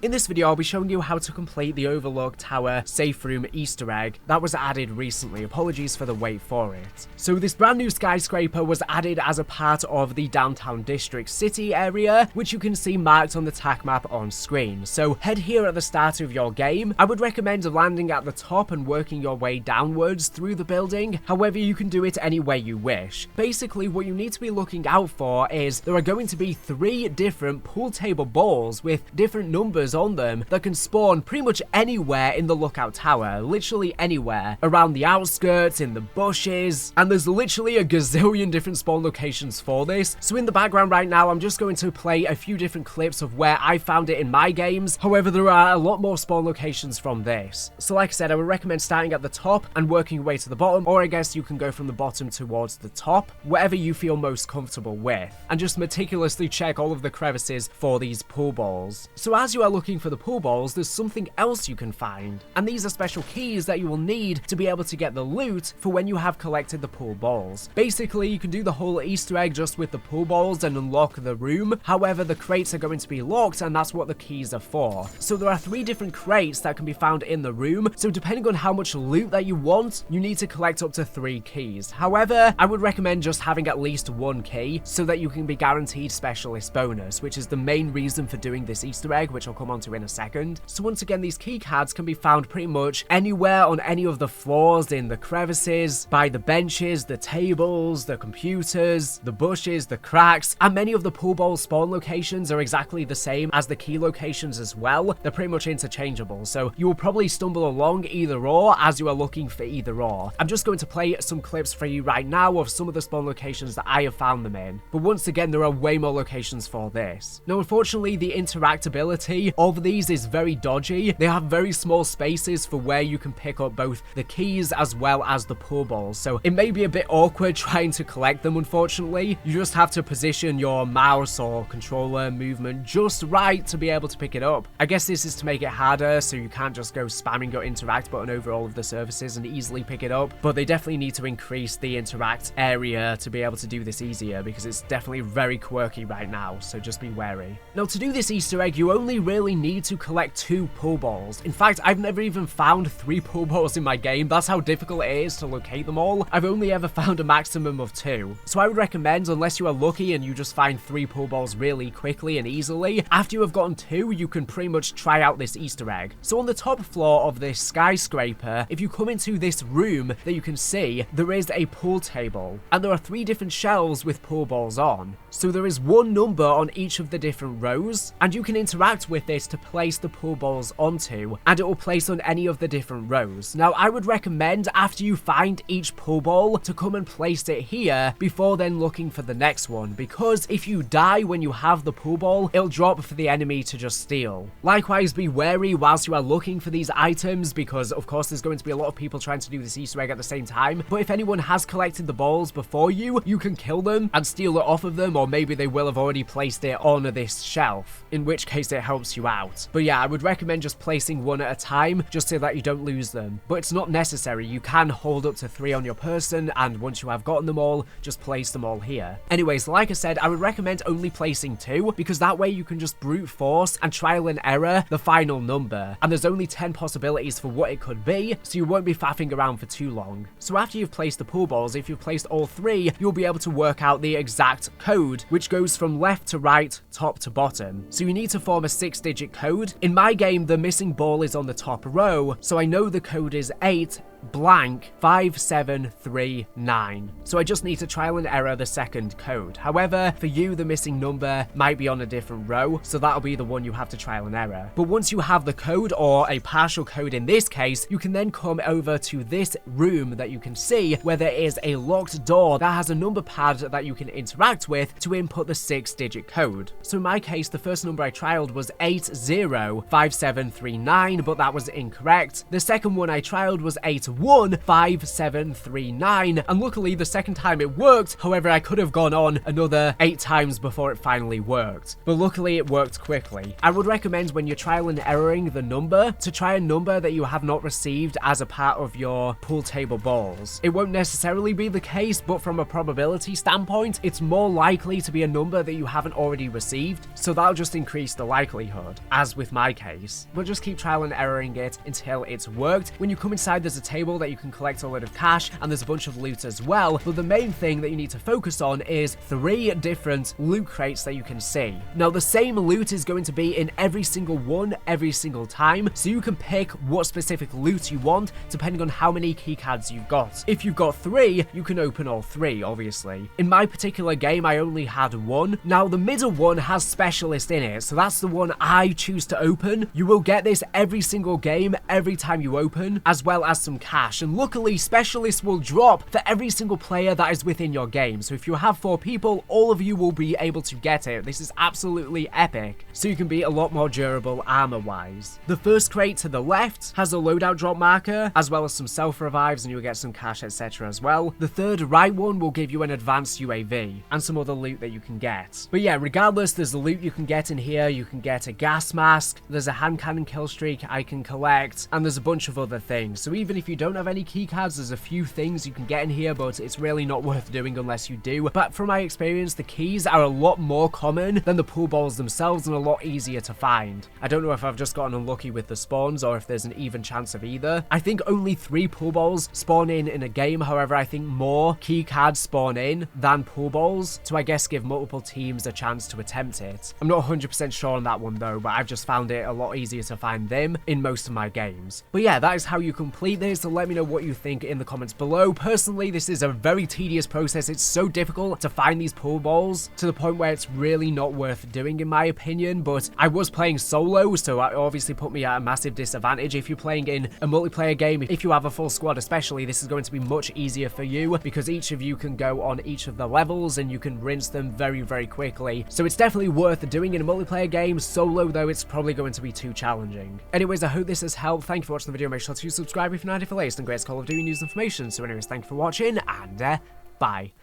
In this video, I'll be showing you how to complete the Overlook Tower safe room Easter egg that was added recently. Apologies for the wait for it. So this brand new skyscraper was added as a part of the downtown district city area, which you can see marked on the tac map on screen. So head here at the start of your game. I would recommend landing at the top and working your way downwards through the building. However, you can do it any way you wish. Basically, what you need to be looking out for is there are going to be 3 different pool table balls with different numbers on them that can spawn pretty much anywhere in the lookout tower, literally anywhere, around the outskirts, in the bushes, and there's literally a gazillion different spawn locations for this. So in the background right now, I'm just going to play a few different clips of where I found it in my games. However, there are a lot more spawn locations from this. So like I said, I would recommend starting at the top and working your way to the bottom, or I guess you can go from the bottom towards the top, whatever you feel most comfortable with, and just meticulously check all of the crevices for these pool balls. So as you are looking for the pool balls, there's something else you can find, and these are special keys that you will need to be able to get the loot for when you have collected the pool balls. Basically, you can do the whole Easter egg just with the pool balls and unlock the room. However, the crates are going to be locked, and that's what the keys are for. So there are 3 different crates that can be found in the room, so depending on how much loot that you want, you need to collect up to 3 keys. However, I would recommend just having at least 1 key so that you can be guaranteed specialist bonus, which is the main reason for doing this Easter egg, which I'll come on to in a second. So once again, these key cards can be found pretty much anywhere on any of the floors, in the crevices, by the benches, the tables, the computers, the bushes, the cracks, and many of the pool ball spawn locations are exactly the same as the key locations as well. They're pretty much interchangeable, so you will probably stumble along either or as you are looking for either or. I'm just going to play some clips for you right now of some of the spawn locations that I have found them in, but once again, there are way more locations for this. Now, unfortunately, the interactability of these is very dodgy. They have very small spaces for where you can pick up both the keys as well as the pool balls, so it may be a bit awkward trying to collect them. Unfortunately, you just have to position your mouse or controller movement just right to be able to pick it up. I guess this is to make it harder, so you can't just go spamming your interact button over all of the surfaces and easily pick it up, but they definitely need to increase the interact area to be able to do this easier, because it's definitely very quirky right now, so just be wary. Now, to do this Easter egg, you only really need to collect 2 pool balls. In fact, I've never even found 3 pool balls in my game. That's how difficult it is to locate them all. I've only ever found a maximum of 2. So I would recommend, unless you are lucky and you just find 3 pool balls really quickly and easily, after you have gotten 2, you can pretty much try out this Easter egg. So on the top floor of this skyscraper, if you come into this room that you can see, there is a pool table, and there are 3 different shelves with pool balls on. So there is 1 number on each of the different rows, and you can interact with this to place the pool balls onto, and it will place on any of the different rows. Now, I would recommend, after you find each pool ball, to come and place it here before then looking for the next one, because if you die when you have the pool ball, it'll drop for the enemy to just steal. Likewise, be wary whilst you are looking for these items, because of course there's going to be a lot of people trying to do this Easter egg at the same time, but if anyone has collected the balls before you, you can kill them and steal it off of them, or maybe they will have already placed it on this shelf, in which case it helps you out. But yeah, I would recommend just placing 1 at a time, just so that you don't lose them. But it's not necessary. You can hold up to 3 on your person, and once you have gotten them all, just place them all here. Anyways, like I said, I would recommend only placing 2, because that way you can just brute force and trial and error the final number, and there's only 10 possibilities for what it could be, so you won't be faffing around for too long. So after you've placed the pool balls, if you've placed all 3, you'll be able to work out the exact code, which goes from left to right, top to bottom. So you need to form a 6-digit code. In my game, the missing ball is on the top row, so I know the code is 8 blank 5739. So I just need to trial and error the second code. However, for you, the missing number might be on a different row, so that'll be the one you have to trial and error. But once you have the code, or a partial code in this case, you can then come over to this room that you can see, where there is a locked door that has a number pad that you can interact with to input the 6-digit code. So in my case, the first number I trialed was 805739, but that was incorrect. The second one I trialed was 81 15739, and luckily the second time it worked. However, I could have gone on another 8 times before it finally worked, but luckily it worked quickly. I would recommend when you're trial and erroring the number to try a number that you have not received as a part of your pool table balls. It won't necessarily be the case, but from a probability standpoint, it's more likely to be a number that you haven't already received, so that'll just increase the likelihood, as with my case. But just keep trial and erroring it until it's worked. When you come inside, there's a table that you can collect a lot of cash, and there's a bunch of loot as well, but the main thing that you need to focus on is 3 different loot crates that you can see. Now, the same loot is going to be in every single one every single time, so you can pick what specific loot you want depending on how many keycards you've got. If you've got 3, you can open all 3, obviously. In my particular game, I only had 1. Now, the middle one has specialist in it, so that's the one I choose to open. You will get this every single game, every time you open, as well as some cash, and luckily specialist will drop for every single player that is within your game. So if you have 4 people, all of you will be able to get it. This is absolutely epic, so you can be a lot more durable armor-wise. The first crate to the left has a loadout drop marker, as well as some self-revives, and you'll get some cash, etc. as well. The third right one will give you an advanced UAV, and some other loot that you can get. But yeah, regardless, there's the loot you can get in here. You can get a gas mask, there's a hand cannon kill streak I can collect, and there's a bunch of other things. So even if you don't have any keycards, there's a few things you can get in here, but it's really not worth doing unless you do. But from my experience, the keys are a lot more common than the pool balls themselves and a lot easier to find. I don't know if I've just gotten unlucky with the spawns or if there's an even chance of either. I think only 3 pool balls spawn in a game. However, I think more key cards spawn in than pool balls, so I guess give multiple teams a chance to attempt it. I'm not 100% sure on that one though, but I've just found it a lot easier to find them in most of my games. But yeah, that is how you complete this, so let me know what you think in the comments below. Personally, this is a very tedious process. It's so difficult to find these pool balls to the point where it's really not worth doing in my opinion, but I was playing solo, so it obviously put me at a massive disadvantage. If you're playing in a multiplayer game, if you have a full squad especially, this is going to be much easier for you because each of you can go on each of the levels and you can rinse them very, very quickly. So it's definitely worth doing in a multiplayer game. Solo though, it's probably going to be too challenging. Anyways, I hope this has helped. Thank you for watching the video. Make sure to subscribe if you're not for the latest and greatest Call of Duty news information. So anyways, thank you for watching, and bye.